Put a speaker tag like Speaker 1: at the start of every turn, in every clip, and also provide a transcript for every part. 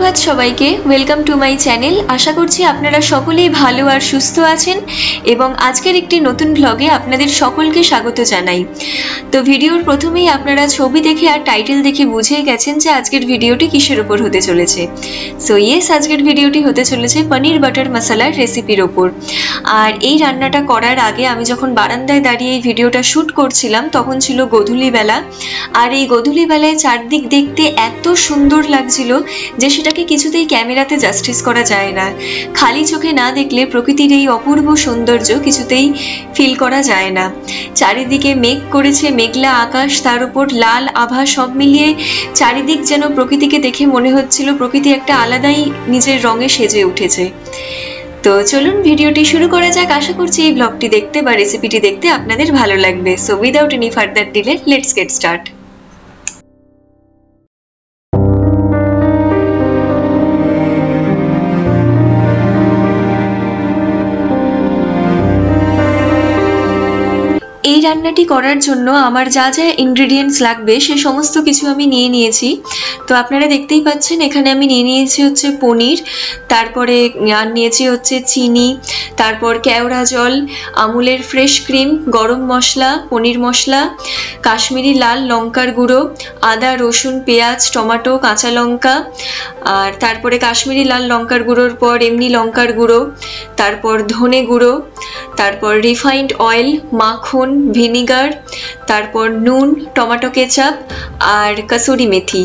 Speaker 1: সুপ্রভাত সবাইকে, welcome to my channel. আশা করছি আপনারা সকলেই ভালো আর সুস্থ আছেন এবং আজকের একটি নতুন ব্লগে আপনাদের সকলকে স্বাগত জানাই। তো ভিডিওর প্রথমেই আপনারা ছবি দেখে আর টাইটেল দেখে বুঝেই গেছেন যে আজকের ভিডিওটি কিসের ওপর হতে চলেছে। সো ইয়েস, আজকের ভিডিওটি হতে চলেছে পনির বাটার মশলার রেসিপির ওপর। আর এই রান্নাটা করার আগে আমি যখন বারান্দায় দাঁড়িয়ে এই ভিডিওটা শ্যুট করছিলাম তখন ছিল গোধূলিবেলা। আর এই গোধূলিবেলায় চারদিক দেখতে এত সুন্দর লাগছিল যে সেটাকে কিছুতেই ক্যামেরাতে জাস্টিস করা যায় না। খালি চোখে না দেখলে প্রকৃতির এই অপূর্ব সৌন্দর্য কিছুতেই ফিল করা যায় না। চারিদিকে মেঘ করেছে, মেঘলা আকাশ, তার উপর লাল আভা, সব মিলিয়ে চারিদিক যেন প্রকৃতিকে দেখে মনে হচ্ছিল প্রকৃতি একটা আলাদাই নিজের রঙে সেজে উঠেছে। তো চলুন ভিডিওটি শুরু করা যাক। আশা করছি এই ব্লগটি দেখতে বা রেসিপিটি দেখতে আপনাদের ভালো লাগবে। So without any further delay let's get start. এই রান্নাটি করার জন্য আমার যা যা ইনগ্রেডিয়েন্টস লাগবে সে সমস্ত কিছু আমি নিয়ে নিয়েছি। তো আপনারা দেখতেই পাচ্ছেন এখানে আমি নিয়ে নিয়েছি হচ্ছে পনির, তারপরে আর নিয়েছি হচ্ছে চিনি, তারপর কেওড়া জল, আমুলের ফ্রেশ ক্রিম, গরম মশলা, পনির মশলা, কাশ্মীরি লাল লঙ্কার গুঁড়ো, আদা রসুন পেঁয়াজ টমেটো কাঁচা লঙ্কা, আর তারপরে কাশ্মীরি লাল লঙ্কার গুঁড়োর পর এমনি লঙ্কার গুঁড়ো, তারপর ধনে গুঁড়ো, তারপর রিফাইন্ড অয়েল, মাখন, ভিনিগার, তারপর নুন, টমেটো কেচাপ আর কসুরি মেথি।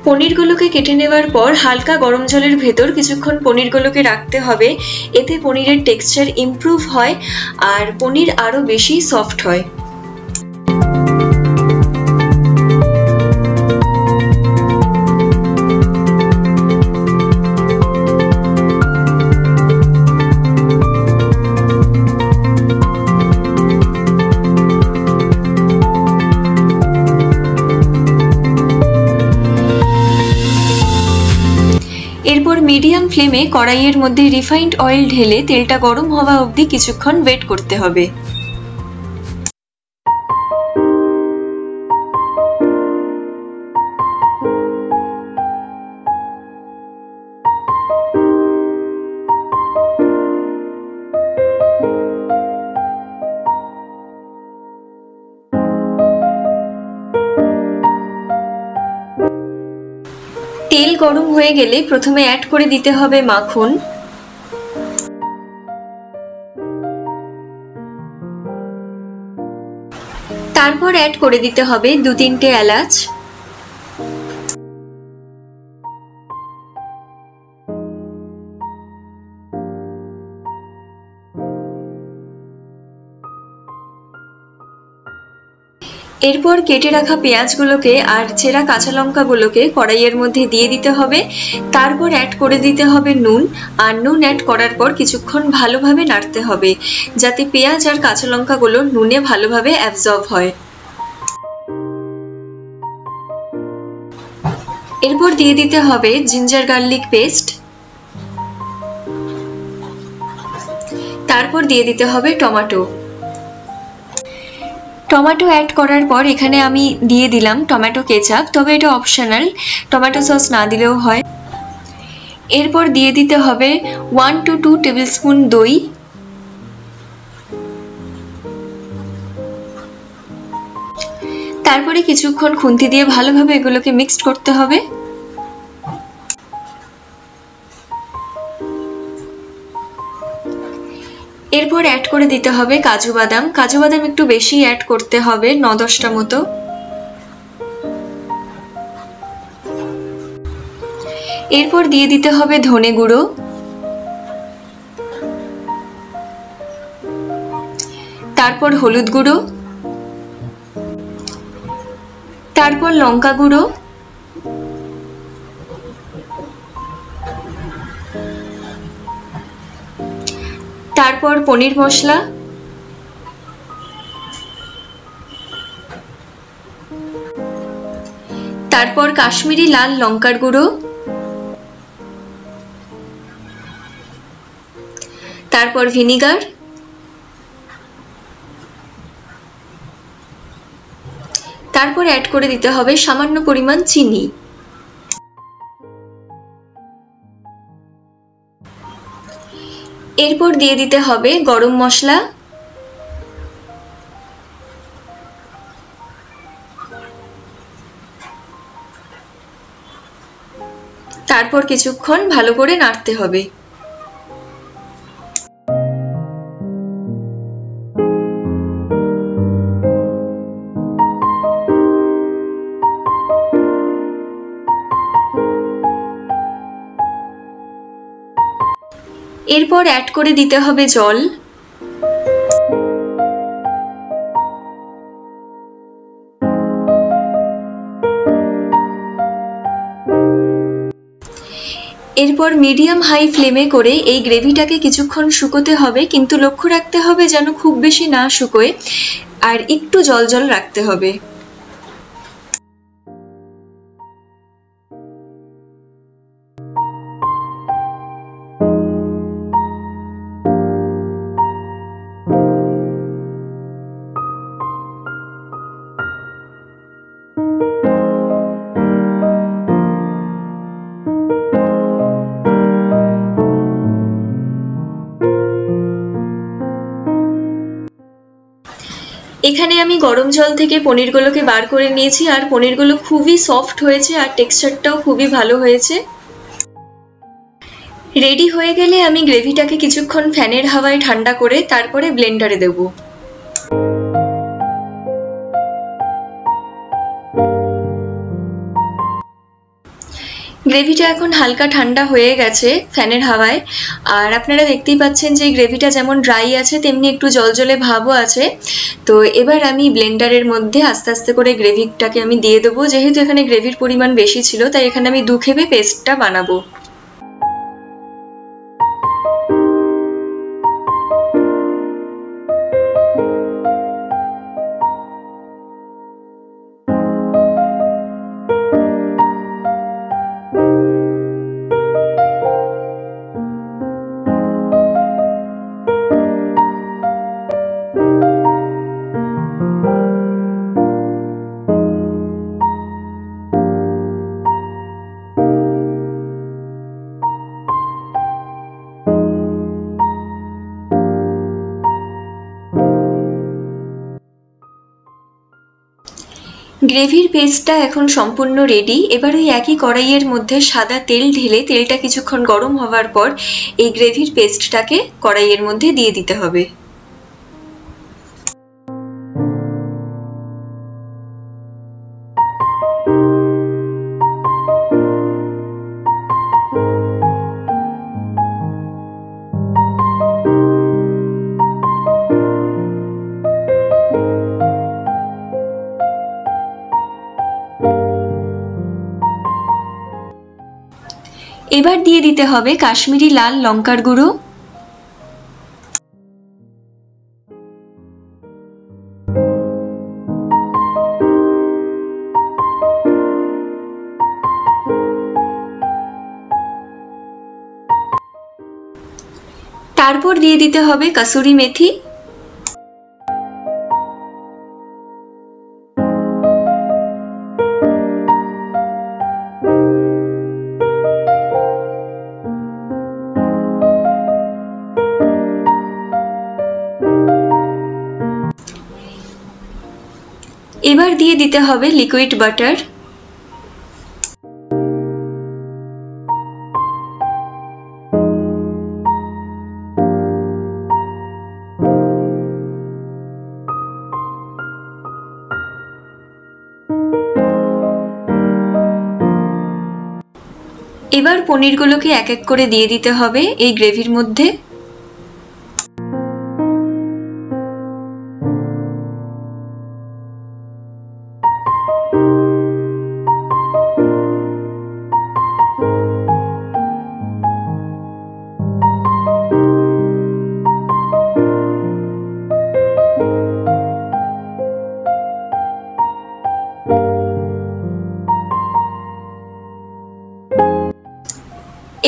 Speaker 1: পনিরগুলোকে কেটে নেওয়ার পর হালকা গরম জলের ভেতর কিছুক্ষণ পনিরগুলোকে রাখতে হবে। এতে পনিরের টেক্সচার ইমপ্রুভ হয় আর পনির আরো বেশি সফট হয়। এরপর মিডিয়াম ফ্লেমে কড়াইয়ের মধ্যে রিফাইন্ড অয়েল ঢেলে তেলটা গরম হওয়া অবধি কিছুক্ষণ ওয়েট করতে হবে। তেল গরম হয়ে গেলে প্রথমে অ্যাড করে দিতে হবে মাখন, তারপর অ্যাড করে দিতে হবে 2-3টে এলাচ, এরপর কেটে রাখা পেঁয়াজগুলোকে আর চেরা কাঁচা লঙ্কাগুলোকে কড়াইয়ের মধ্যে দিয়ে দিতে হবে। তারপর অ্যাড করে দিতে হবে নুন, আর নুন অ্যাড করার পর কিছুক্ষণ ভালোভাবে নাড়তে হবে যাতে পেঁয়াজ আর কাঁচা লঙ্কাগুলো নুনে ভালোভাবে অ্যাবজর্ব হয়। এরপর দিয়ে দিতে হবে জিঞ্জার গার্লিক পেস্ট, তারপর দিয়ে দিতে হবে টমেটো। টমেটো অ্যাড করার পর এখানে আমি দিয়ে দিলাম টমেটো কেচাপ, তবে এটা অপশনাল, টমেটো সস না দিলেও হয়। এরপর দিয়ে দিতে হবে 1 to 2 টেবিলস্পুন দই, তারপরে কিছুক্ষণ খুন্তি দিয়ে ভালোভাবে এগুলোকে মিক্সড করতে হবে। এরপর অ্যাড করে দিতে হবে কাজু বাদাম। কাজু বাদাম একটু বেশি অ্যাড করতে হবে, 9-10টা মতো। এরপর দিয়ে দিতে হবে ধনে গুঁড়ো, তারপর হলুদ গুঁড়ো, তারপর লঙ্কা গুঁড়ো, তারপর পনির মশলা, তারপর কাশ্মীরি লাল লঙ্কার গুঁড়ো, তারপর ভিনিগার, তারপর অ্যাড করে দিতে হবে সামান্য পরিমাণ চিনি। এরপর দিয়ে দিতে হবে গরম মশলা, তারপর কিছুক্ষণ ভালো করে নাড়তে হবে। এরপর অ্যাড করে দিতে হবে জল। এরপর মিডিয়াম হাই ফ্লেমে করে এই গ্রেভিটাকে কিছুক্ষণ শুকোতে হবে, কিন্তু লক্ষ্য রাখতে হবে যেন খুব বেশি না শুকোয়, আর একটু জল জল রাখতে হবে। এখানে আমি গরম জল থেকে পনিরগুলোকে বার করে নিয়েছি, আর পনিরগুলো খুবই সফট হয়েছে আর টেক্সচারটাও খুবই ভালো হয়েছে। রেডি হয়ে গেলে আমি গ্রেভিটাকে কিছুক্ষণ ফ্যানের হাওয়ায় ঠান্ডা করে তারপরে ব্লেন্ডারে দেব। গ্রেভিটা এখন হালকা ঠান্ডা হয়ে গেছে ফ্যানের হাওয়ায়, আর আপনারা দেখতেই পাচ্ছেন যে গ্রেভিটা যেমন ড্রাই আছে তেমনি একটু জলজলে ভাবও আছে। তো এবার আমি ব্লেন্ডারের মধ্যে আস্তে আস্তে করে গ্রেভিটাকে আমি দিয়ে দেবো। যেহেতু এখানে গ্রেভির পরিমাণ বেশি ছিল তাই এখানে আমি 2 খেপে পেস্টটা বানাবো। গ্রেভির পেস্টটা এখন সম্পূর্ণ রেডি। এবার ওই একই কড়াইয়ের মধ্যে সাদা তেল ঢেলে তেলটা কিছুক্ষণ গরম হওয়ার পর এই গ্রেভির পেস্টটাকে কড়াইয়ের মধ্যে দিয়ে দিতে হবে। এবার দিয়ে দিতে হবে কাশ্মীরি লাল লঙ্কার গুঁড়ো, তারপর দিয়ে দিতে হবে কসুরি মেথি, এবার দিয়ে দিতে হবে লিকুইড বাটার, এবার পনিরগুলোকে এক এক করে দিয়ে দিতে হবে এই গ্রেভির মধ্যে।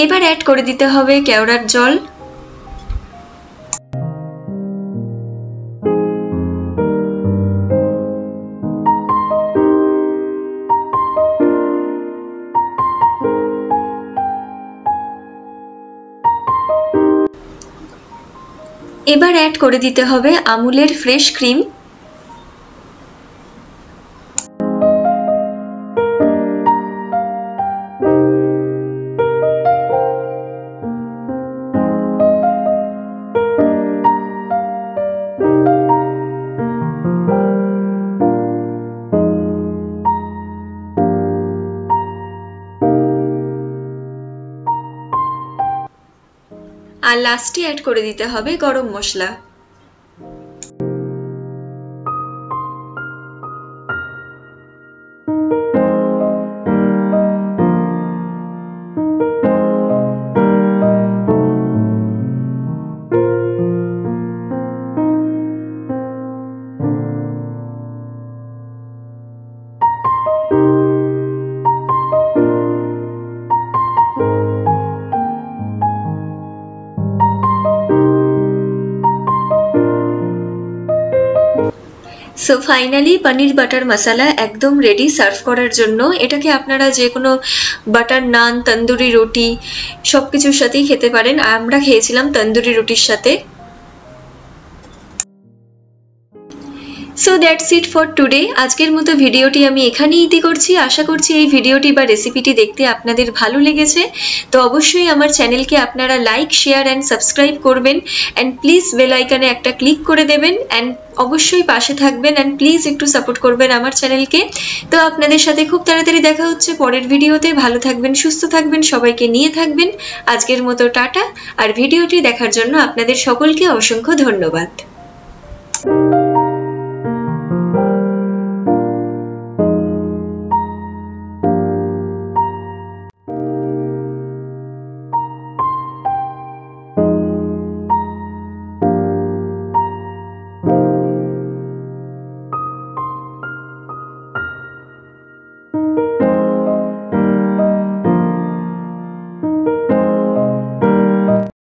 Speaker 1: এবার অ্যাড করে দিতে হবে কেওড়ার জল, এবার অ্যাড করে দিতে হবে আমুলের ফ্রেশ ক্রিম, আর লাস্টে অ্যাড করে দিতে হবে গরম মশলা। সো ফাইনালি পনির বাটার মশলা একদম রেডি সার্ভ করার জন্য। এটাকে আপনারা যে কোনো বাটার নান, তন্দুরি রুটি সবকিছুর সাথেই খেতে পারেন। আমরা খেয়েছিলাম তন্দুরি রুটির সাথে। So that's it for today. আজকের মতো ভিডিওটি আমি এখানেই ইতি করছি। আশা করছি এই ভিডিওটি বা রেসিপিটি দেখতে আপনাদের ভালো লেগেছে। তো অবশ্যই আমার চ্যানেলকে আপনারা লাইক, শেয়ার অ্যান্ড সাবস্ক্রাইব করবেন অ্যান্ড প্লিজ বেল আইকনে একটা ক্লিক করে দেবেন অ্যান্ড অবশ্যই পাশে থাকবেন অ্যান্ড প্লিজ একটু সাপোর্ট করবেন আমার চ্যানেলকে। তো আপনাদের সাথে খুব তাড়াতাড়ি দেখা হচ্ছে পরের ভিডিওতে। ভালো থাকবেন, সুস্থ থাকবেন, সবাইকে নিয়ে থাকবেন। আজকের মতো টাটা। আর ভিডিওটি দেখার জন্য আপনাদের সকলকে অসংখ্য ধন্যবাদ।